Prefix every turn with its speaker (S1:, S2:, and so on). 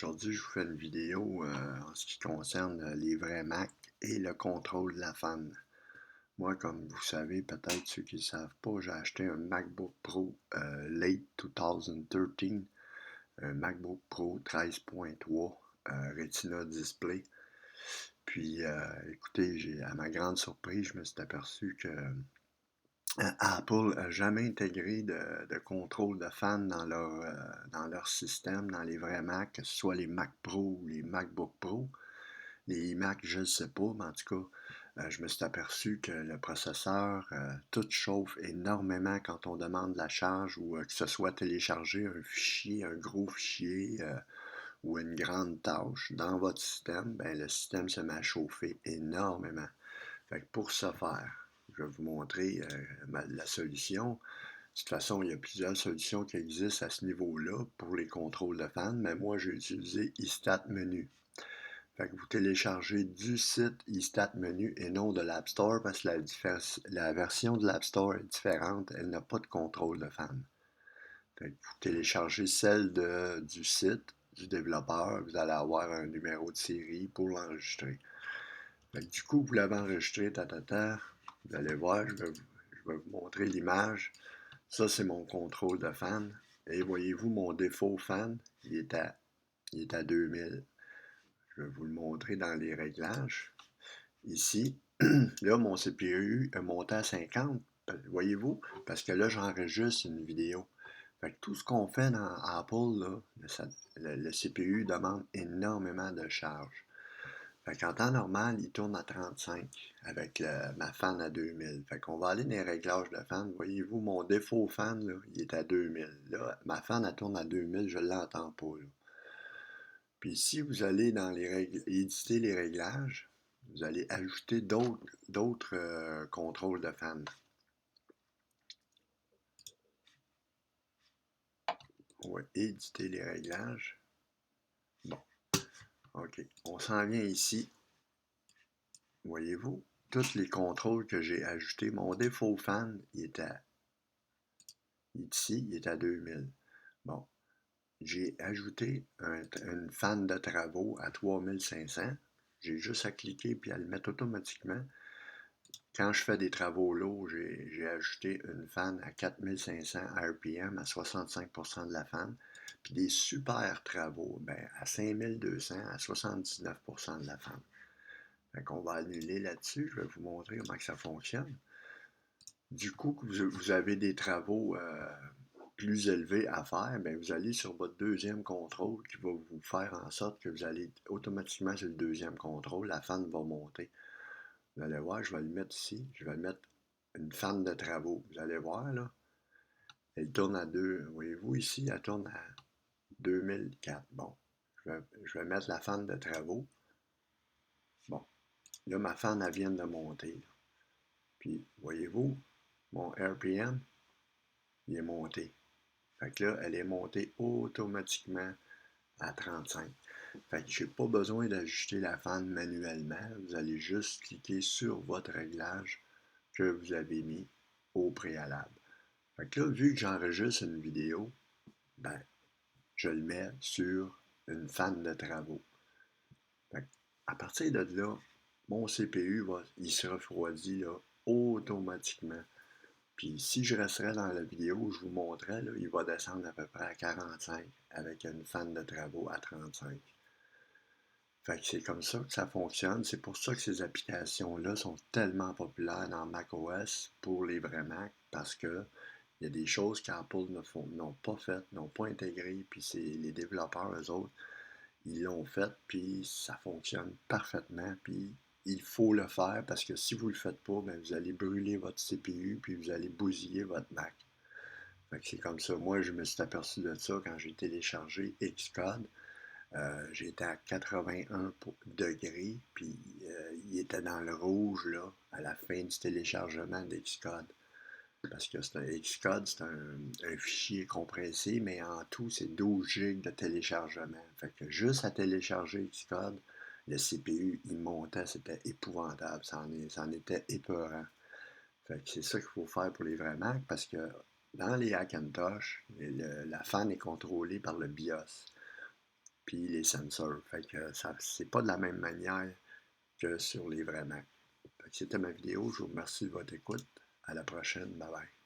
S1: Aujourd'hui, je vous fais une vidéo en ce qui concerne les vrais Mac et le contrôle de la fan. Moi, comme vous savez, peut-être ceux qui ne savent pas, j'ai acheté un MacBook Pro late 2013, un MacBook Pro 13.3 Retina Display. Puis, écoutez, à ma grande surprise, je me suis aperçu que Apple n'a jamais intégré de contrôle de fan dans leur système, dans les vrais Mac, que ce soit les Mac Pro ou les MacBook Pro. Les Mac, je ne sais pas, mais en tout cas, je me suis aperçu que le processeur, tout chauffe énormément quand on demande la charge ou que ce soit télécharger un fichier, un gros fichier ou une grande tâche dans votre système, ben, le système se met à chauffer énormément. Fait que pour ce faire, je vais vous montrer la solution. De toute façon, il y a plusieurs solutions qui existent à ce niveau-là pour les contrôles de fan, mais moi, j'ai utilisé iStat Menu. Fait que vous téléchargez du site iStat Menu et non de l'App Store parce que la version de l'App Store est différente, elle n'a pas de contrôle de fan. Fait que vous téléchargez celle du site du développeur, vous allez avoir un numéro de série pour l'enregistrer. Fait que du coup, vous l'avez enregistré, vous allez voir, je vais vous montrer l'image. Ça, c'est mon contrôle de fan. Et voyez-vous, mon défaut fan, il est à 2000. Je vais vous le montrer dans les réglages. Ici, là, mon CPU est monté à 50. Voyez-vous? Parce que là, j'enregistre une vidéo. Fait que tout ce qu'on fait dans Apple, là, le CPU demande énormément de charge. Fait qu'en temps normal, il tourne à 35 avec ma fan à 2000. Fait qu'on va aller dans les réglages de fan. Voyez-vous, mon défaut fan, là, il est à 2000. Là, ma fan, elle tourne à 2000, je ne l'entends pas, là. Puis si vous allez dans les règles, éditer les réglages, vous allez ajouter d'autres contrôles de fan. On va éditer les réglages. Bon, OK. On s'en vient ici. Voyez-vous, tous les contrôles que j'ai ajoutés, mon défaut fan, ici, il est à 2000. Bon, j'ai ajouté une fan de travaux à 3500. J'ai juste à cliquer puis à le mettre automatiquement. Quand je fais des travaux lourds, j'ai ajouté une fan à 4500 RPM à 65% de la fan. Puis des super travaux, ben, à 5200 à 79% de la fan. Fait qu'on va annuler là-dessus. Je vais vous montrer comment que ça fonctionne. Du coup, que vous avez des travaux plus élevés à faire, bien, vous allez sur votre deuxième contrôle qui va vous faire en sorte que vous allez automatiquement sur le deuxième contrôle, la fan va monter. Vous allez voir, je vais le mettre ici, je vais mettre une fan de travaux. Vous allez voir, là, elle tourne à 2, voyez-vous ici, elle tourne à 2004. Bon, je vais mettre la fan de travaux. Bon, là, ma fan, elle vient de monter, là. Puis, voyez-vous, mon RPM, il est monté. Fait que là, elle est montée automatiquement à 35. Fait que j'ai pas besoin d'ajuster la fan manuellement. Vous allez juste cliquer sur votre réglage que vous avez mis au préalable. Fait que là, vu que j'enregistre une vidéo, ben, je le mets sur une fan de travaux. Fait que à partir de là, mon CPU il se refroidit là, automatiquement. Puis si je resterais dans la vidéo, je vous montrais, là, il va descendre à peu près à 45 avec une fan de travaux à 35. Fait que c'est comme ça que ça fonctionne. C'est pour ça que ces applications-là sont tellement populaires dans macOS pour les vrais Mac, parce que il y a des choses qu'Apple n'ont pas faites, n'ont pas intégrées, puis c'est les développeurs, eux autres, ils l'ont fait, puis ça fonctionne parfaitement, puis il faut le faire parce que si vous ne le faites pas, ben vous allez brûler votre CPU, puis vous allez bousiller votre Mac. Fait que c'est comme ça. Moi, je me suis aperçu de ça quand j'ai téléchargé Xcode. J'étais à 81 degrés, puis il était dans le rouge là, à la fin du téléchargement d'Xcode. Parce que Xcode, c'est un fichier compressé, mais en tout, c'est 12 GB de téléchargement. Fait que juste à télécharger Xcode, le CPU, il montait, c'était épouvantable. Ça en était épeurant. Fait que c'est ça qu'il faut faire pour les vrais Mac, parce que dans les Hackintosh, la fan est contrôlée par le BIOS. puis les sensors. Fait que ça, c'est pas de la même manière que sur les vrais Mac. Fait que c'était ma vidéo. Je vous remercie de votre écoute. À la prochaine. Bye bye.